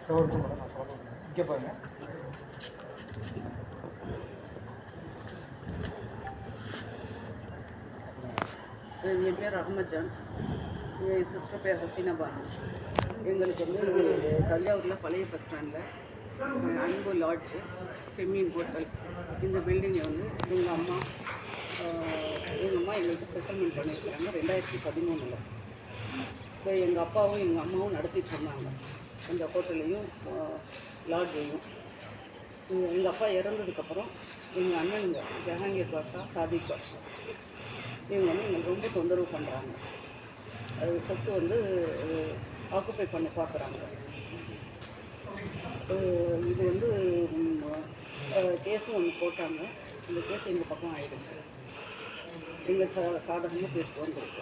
இங்கே பாருங்க. என் பேர் அகமத்ஜான், என் சிஸ்டர் பேர் ஹசீனா பானு. எங்களுக்கு வந்து தஞ்சாவூரில் பழைய பஸ் ஸ்டாண்டில் அன்பு லாட்ஜ் செம்மீன் ஹோட்டல் இந்த பில்டிங்கை வந்து எங்கள் அம்மா எங்களுக்கு செட்டில்மெண்ட் பண்ணியிருக்காங்க 2013. இப்போ எங்கள் அப்பாவும் எங்கள் அம்மாவும் நடத்திட்டு இருந்தாங்க அந்த ஹோட்டலையும் லாட்ஜையும். எங்கள் அப்பா இறந்ததுக்கப்புறம் எங்கள் அண்ணனுங்க ஜஹாங்கீர் பாஷா, சாதிக் பாஷா இவங்க வந்து எங்களுக்கு ரொம்ப தொந்தரவு பண்ணுறாங்க. அது சொத்து வந்து ஆக்குப்பை பண்ண பார்க்குறாங்க. இது வந்து கேஸும் ஒன்று போட்டாங்க. இந்த கேஸ் எங்கள் பக்கம் ஆகிடுச்சு. எங்கள் சாதகமாக தீர்ப்பு வந்துருக்கு.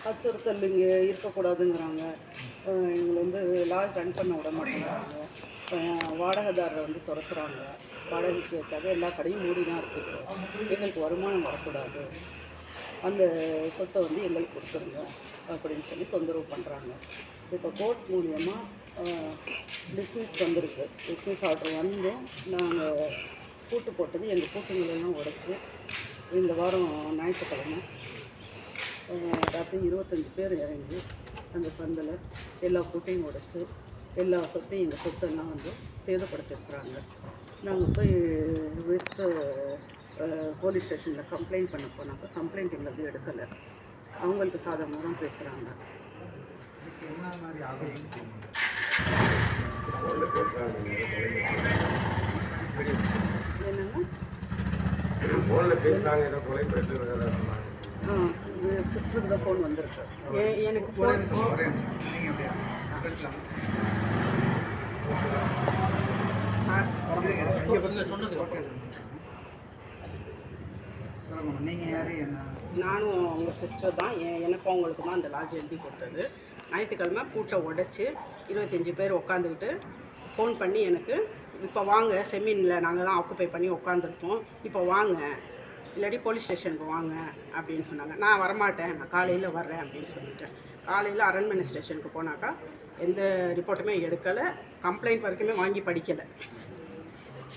அச்சுறுத்தல் இங்கே இருக்கக்கூடாதுங்கிறாங்க. எங்களை வந்து லாட்ஜ் ரன் பண்ண விட மாட்டேங்கிறாங்க. வாடகைதாரரை வந்து துரத்துறாங்க. வாடகைக்கு வச்சாக எல்லா கடையும் மூடி தான் இருக்குது. எங்களுக்கு வருமானம் வரக்கூடாது, அந்த சொத்தை வந்து எங்களுக்கு கொடுத்துருங்க அப்படின்னு சொல்லி தொந்தரவு பண்ணுறாங்க. இப்போ கோர்ட் மூலியமாக டிஸ்மிஸ் வந்திருக்கு. டிஸ்மிஸ் ஆர்டர் வந்தும் நாங்கள் கூட்டு போட்டது எங்கள் கூட்டுங்களெல்லாம் உடைச்சி இந்த வாரம் ஞாயிற்றுக்கிழமை ராத்திரி 25 பேர் இறங்கி அந்த சந்தில் எல்லா கூட்டையும் உடைச்சி எல்லா சொத்தையும் எங்கள் சொத்தெல்லாம் வந்து சேதப்படுத்திருக்கிறாங்க. நாங்கள் போய் வெஸ்ட்டு போலீஸ் ஸ்டேஷனில் கம்ப்ளைண்ட் பண்ண போனாங்க. கம்ப்ளைண்ட் எங்களுக்கு எடுக்கலை. அவங்களுக்கு சாதகமாக தான் பேசுகிறாங்க. சிஸ்டருக்கு தான் ஃபோன் வந்திருக்கு. எனக்கு நானும் அவங்க சிஸ்டர் தான். எனக்கும் அவங்களுக்கு தான் அந்த லாட்ஜ் எழுதி கொடுத்தது. ஞாயிற்றுக்கிழமை பூட்டை உடைச்சி 25 பேர் உட்காந்துக்கிட்டு ஃபோன் பண்ணி எனக்கு இப்போ வாங்க, செமீனில் நாங்கள் தான் ஆக்குப்பை பண்ணி உட்காந்துருப்போம், இப்போ வாங்க, இல்லாட்டி போலீஸ் ஸ்டேஷனுக்கு வாங்க அப்படின்னு சொன்னாங்க. நான் வரமாட்டேன், நான் காலையில் வர்றேன் அப்படின்னு சொல்லிட்டேன். காலையில் அரண்மனை ஸ்டேஷனுக்கு போனாக்கா எந்த ரிப்போர்ட்டுமே எடுக்கலை. கம்ப்ளைண்ட் வரைக்குமே வாங்கி படிக்கலை,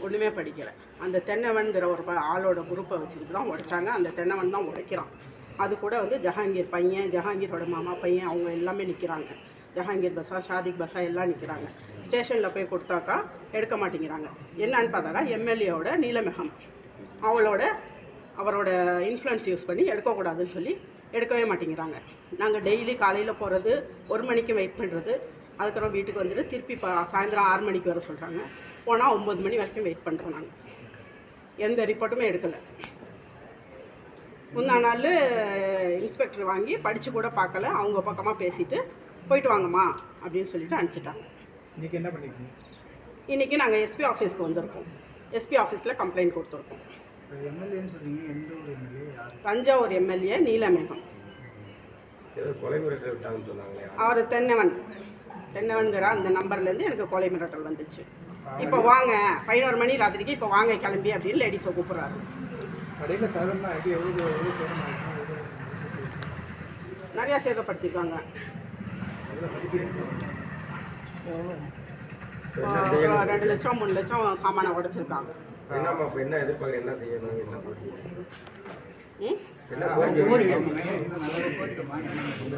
ஒன்றுமே படிக்கலை. அந்த தென்னவன்கிற ஒரு ஆளோட குரூப்பை வச்சுக்கிட்டு தான் உடைச்சாங்க. அந்த தென்னவன் தான் உடைக்கிறான். அது கூட வந்து ஜஹாங்கீர் பையன், ஜஹாங்கீரோட மாமா பையன், அவங்க எல்லாமே நிற்கிறாங்க. ஜஹாங்கீர் பஸா, ஷாதிக் பஸா எல்லாம் நிற்கிறாங்க. ஸ்டேஷனில் போய் கொடுத்தாக்கா எடுக்க மாட்டேங்கிறாங்க. என்னன்னு பார்த்தாக்கா எம்எல்ஏவோட நீலமெகம் அவரோட இன்ஃப்ளூயன்ஸ் யூஸ் பண்ணி எடுக்கக்கூடாதுன்னு சொல்லி எடுக்கவே மாட்டேங்கிறாங்க. நாங்கள் டெய்லி காலையில் போகிறது, 1 மணிக்கு வெயிட் பண்ணுறது, அதுக்கப்புறம் வீட்டுக்கு வந்துட்டு திருப்பி சாயந்தரம் 6 மணிக்கு வர சொல்கிறாங்க. போனால் 9 மணி வரைக்கும் வெயிட் பண்ணுறோம். நாங்கள் எந்த ரிப்போர்ட்டுமே எடுக்கலை. முந்தா நாள் இன்ஸ்பெக்டர் வாங்கி படித்து கூட பார்க்கல. அவங்க பக்கமாக பேசிவிட்டு போயிட்டு வாங்கம்மா அப்படின்னு சொல்லிட்டு அனுப்பிச்சிட்டாங்க. இன்றைக்கி என்ன பண்ணிருக்கீங்க? இன்றைக்கி நாங்கள் எஸ்பி ஆஃபீஸ்க்கு வந்திருக்கோம். எஸ்பி ஆஃபீஸில் கம்ப்ளைண்ட் கொடுத்துருக்கோம். தஞ்சாவூர் எம்எல்ஏ நீலமேகம். அவர் தென்னவன்கிற அந்த நம்பர்லேருந்து எனக்கு கொலை மிரட்டல் வந்துச்சு. இப்போ வாங்க 11 மணி ராத்திரிக்கு இப்போ வாங்க கிளம்பி அப்படின்னு லேடிஸை கூப்பிட்றாரு. நிறையா சேதப்படுத்திருக்காங்க. 2 லட்சம் 3 லட்சம் சாமானை உடைச்சிருக்காங்க.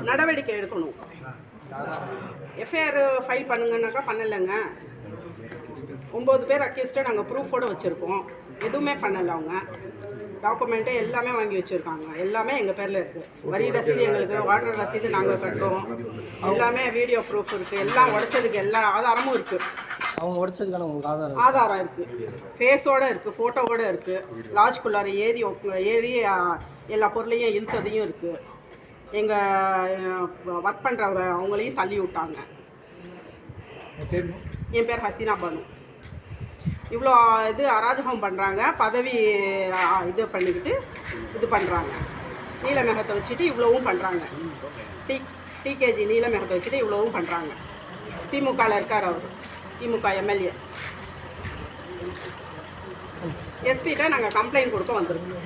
நடவடிக்கை எடுக்கணும். FIR file பண்ணுங்கன்னாக்கா பண்ணலைங்க. 9 பேர் அக்யூஸ்டாக நாங்கள் ப்ரூஃபோடு வச்சுருக்கோம். எதுவுமே பண்ணலை. அவங்க டாக்குமெண்ட்டே எல்லாமே வாங்கி வச்சுருக்காங்க. எல்லாமே எங்கள் பேரில் இருக்குது. வரி ரசீது எங்களுக்கு, வாட்டர் ரசீது நாங்கள் கட்டுறோம். எல்லாமே வீடியோ ப்ரூஃப் இருக்குது. எல்லாம் உடைச்சதுக்கு எல்லா ஆதாரமும் இருக்குது. அவங்க உடைச்சதுக்கான உங்களுக்கு ஆதாரம் இருக்குது, ஃபேஸோடு இருக்குது, ஃபோட்டோவோடு இருக்குது. லாட்ஜ்குள்ளார ஏறி எல்லா பொருளையும் இழுத்ததையும் இருக்குது. எங்கள் ஒர்க் பண்ணுறவங்க அவங்களையும் தள்ளி விட்டாங்க. என் பேர் ஹசீனா பானு. இவ்வளோ இது அராஜகம் பண்ணுறாங்க. பதவி இது பண்ணிக்கிட்டு இது பண்ணுறாங்க. நீலமேகத்தை வச்சுட்டு இவ்வளவும் பண்ணுறாங்க. டிகேஜி நீலமேகத்தை வச்சுட்டு இவ்வளவும் பண்ணுறாங்க. திமுகவில் இருக்கார் அவர், திமுக எம்எல்ஏ. எஸ்பிகிட்ட நாங்கள் கம்ப்ளைண்ட் கொடுக்க வந்திருக்கோம்.